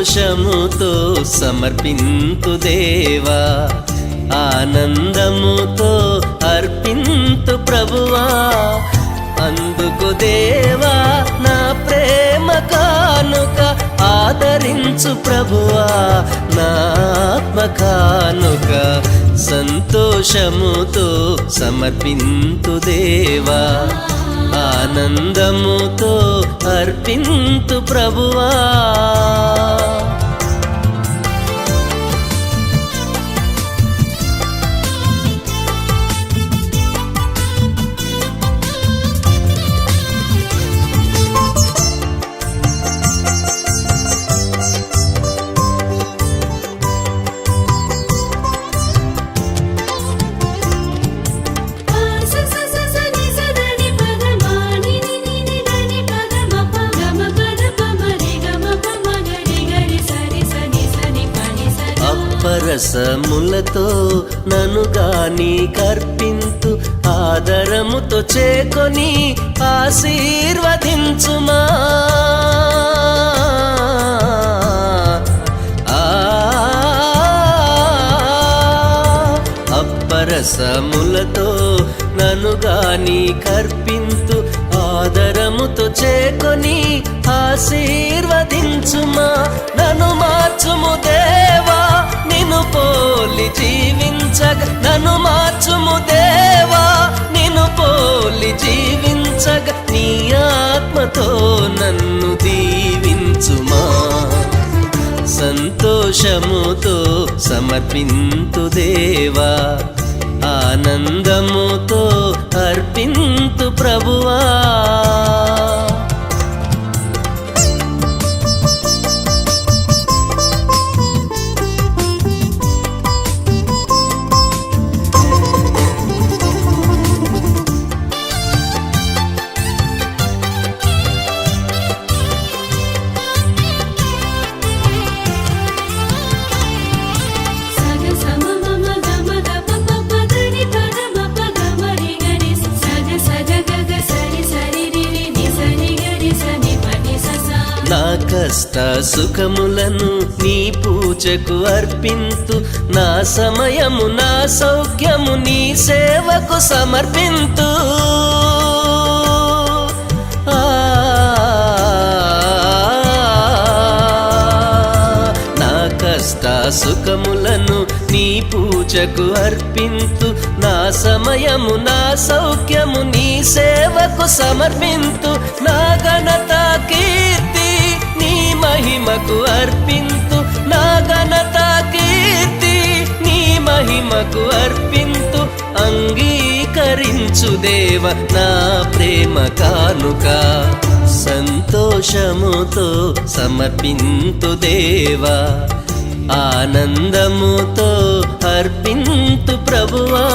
సంతోషముతో సమర్పింతు దేవా, ఆనందముతో అర్పింతు ప్రభువా. అందుకు దేవా నా ప్రేమ కానుక, ఆదరించు ప్రభువా నా ఆత్మ కానుక. సంతోషముతో సమర్పింతు దేవా, ఆనందముతో అర్పింతు ప్రభువా. అప్పరసములతో నన్ను గాని కర్పింతు, ఆదరముతో చేకొని ఆశీర్వదించుమా. అప్పరసములతో నన్ను గాని కర్పింతు, ఆదరముతో చేకొని ఆశీర్వదించుమా. నన్ను మార్చుము దేవా నిన్ను పోలి జీవించగ, నన్ను మార్చుము దేవా నిన్ను పోలి జీవించగ. నీ ఆత్మతో నన్ను దీవించుమా. సంతోషముతో సమర్పింతు దేవా, ఆనందముతో అర్పింతు ప్రభువా. నా కష్ట సుఖములను నీ పూజకు అర్పింతు, నా సమయము నా సౌఖ్యము నీ సేవకు సమర్పింతు. నా కష్ట సుఖములను నీ పూజకు అర్పింతు, నా సమయము నా సౌఖ్యము నీ సేవకు సమర్పింతు. నా ఘనత కీర్తి నీ మహిమకు అర్పింతు, నా ఘనత కీర్తి నీ మహిమకు అర్పింతు. అంగీకరించు దేవ నా ప్రేమ కానుక, సంతోషముతో సమర్పింతు దేవా, ఆనందముతో అర్పింతు ప్రభువా.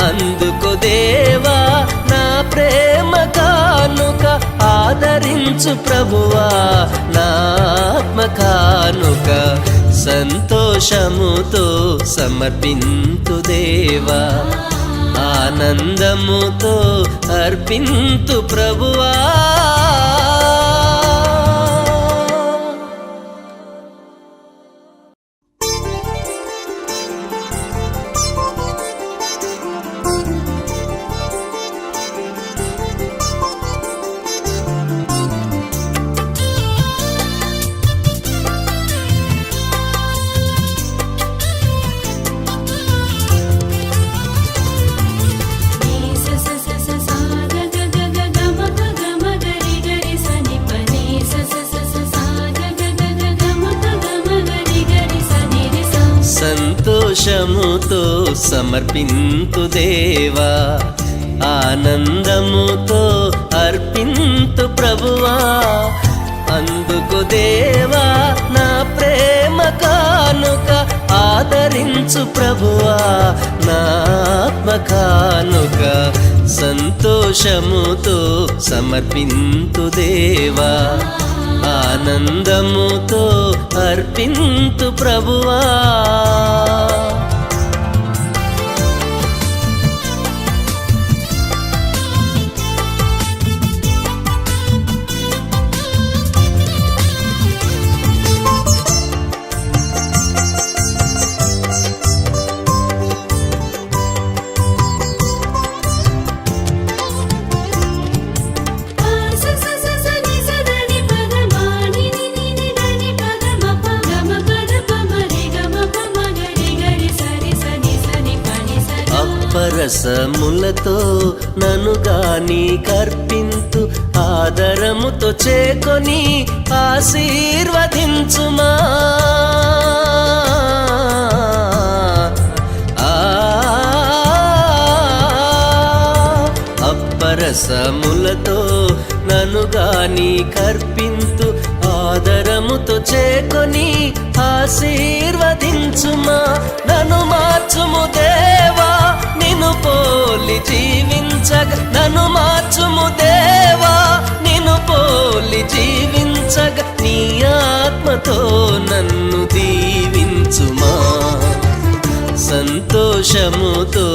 అందుకు దేవా నా ప్రేమ కానుక, ఆదరించు ప్రభువా నా ఆత్మ కానుక. సంతోషముతో సమర్పింతు దేవా, ఆనందముతో అర్పింతు ప్రభువా. సంతోషముతో సమర్పింతు దేవా, ఆనందముతో అర్పింతు ప్రభువా. అందుకు దేవా నా ప్రేమ కానుక, ఆదరించు ప్రభువా నా ఆత్మ కానుక. సంతోషముతో సమర్పింతు దేవా, ఆనందముతో అర్పింతు ప్రభువా. అప్పరసములతో నన్ను గాని కర్పింతు ఆదరముతో చేకొని ఆశీర్వదించుమా అప్పరసములతో నన్ను గాని కర్పింతు ఆదరముతో చేకొని ఆశీర్వదించుమా నన్ను మార్చుము దేవా నిన్ను పోలి జీవించగ నన్ను మార్చుము దేవా నిన్ను పోలి జీవించగ నీ ఆత్మతో నన్ను దీవించుమా సంతోషముతో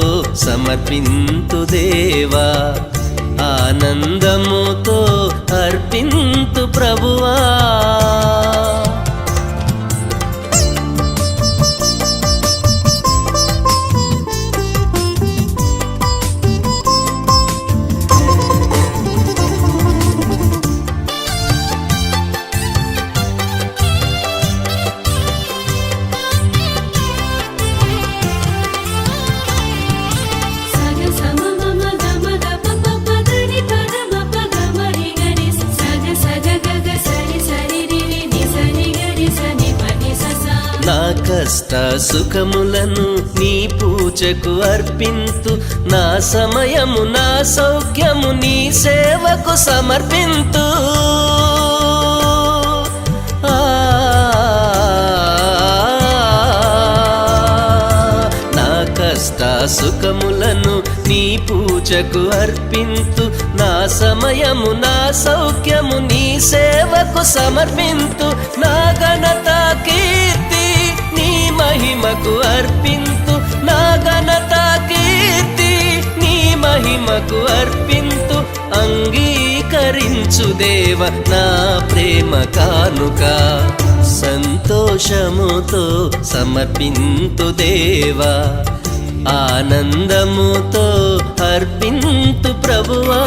సమర్పింతు దేవా ఆనందముతో అర్పింతు ప్రభువా నా కష్ట సుఖములను నీ పూజకు అర్పింతు నా సమయము నా సౌఖ్యము నీ సేవకు సమర్పింతు నా కష్ట సుఖములను నీ పూజకు అర్పింతు నా సమయము నా సౌఖ్యము నీ సేవకు సమర్పింతు నా ఘనత కీర్తి నీ మహిమకు అర్పింతు నా ఘనత కీర్తి నీ మహిమకు అర్పింతు అంగీకరించు దేవ నా ప్రేమ కానుక సంతోషముతో సమర్పింతు దేవా ఆనందముతో అర్పింతు ప్రభువా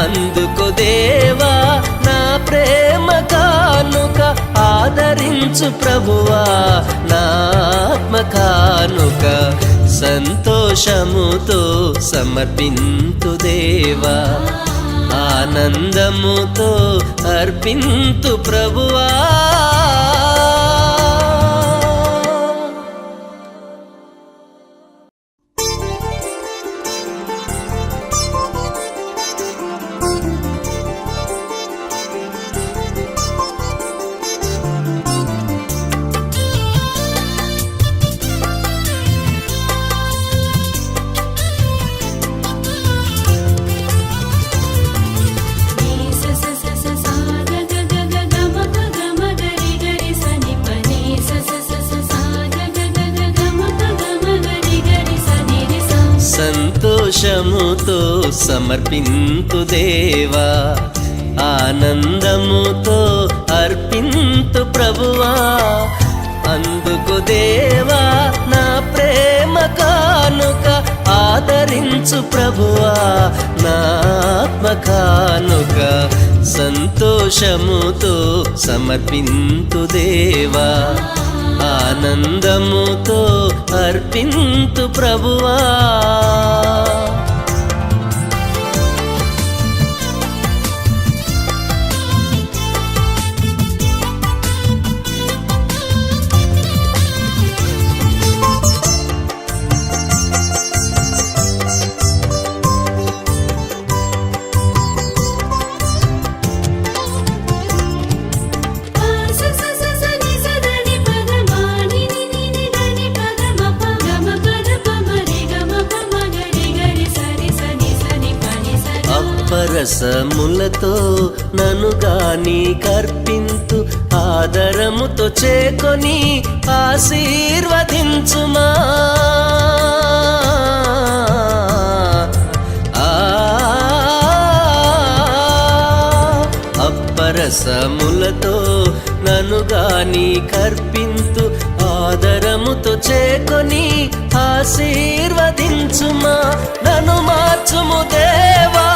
అందుకో దేవా నా ప్రేమ కానుక ఆదరించు ప్రభువా నా ఆత్మ కానుక సంతోషముతో సమర్పింతు దేవా ఆనందముతో అర్పింతు ప్రభువా సంతోషముతో సమర్పింతు దేవా ఆనందముతో అర్పింతు ప్రభువా అందుకు దేవా నా ప్రేమ కానుక ఆదరించు ప్రభువా నా ఆత్మ కానుక సంతోషముతో సమర్పింతు దేవా ఆనందముతో అర్పింతు ప్రభువా అప్పరసములతో నన్ను గాని కర్పింతు ఆదరముతో చేకొని ఆశీర్వదించుమా అప్పరసములతో నన్ను గాని కర్పింతు ఆదరముతో చేకొని ఆశీర్వదించుమా నన్ను మార్చుము దేవా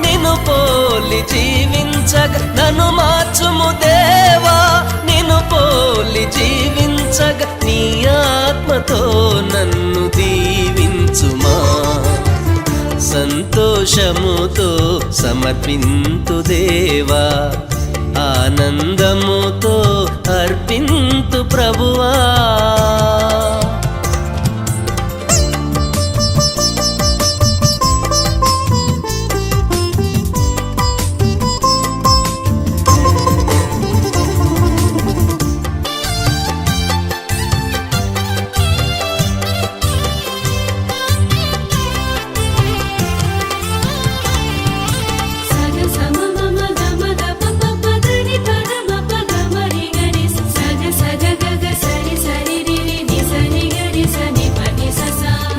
నిన్ను పోలి జీవించగ నన్ను మార్చుము దేవా నిన్ను పోలి జీవించగ నీ ఆత్మతో నన్ను దీవించుమా సంతోషముతో సమర్పింతు దేవా, ఆనందముతో అర్పింతు ప్రభువా.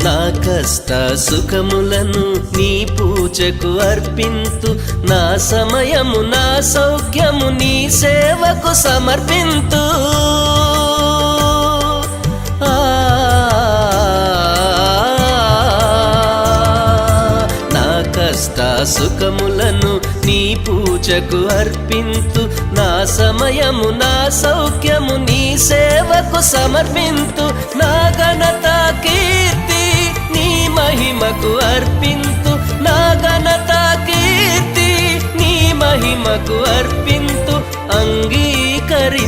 నా కష్ట సుఖములను నీ పూజకు అర్పింతు, నా సమయము నా సౌఖ్యము నీ సేవకు సమర్పింతు. నా కష్ట సుఖములను నీ పూజకు అర్పింతు, నా సమయము నా సౌఖ్యము నీ సేవకు సమర్పింతు. నా ఘనత కీర్తి నీ మహిమకు అర్పింతు, నా ఘనత కీర్తి నీ మహిమకు అర్పింతు. అంగీకరి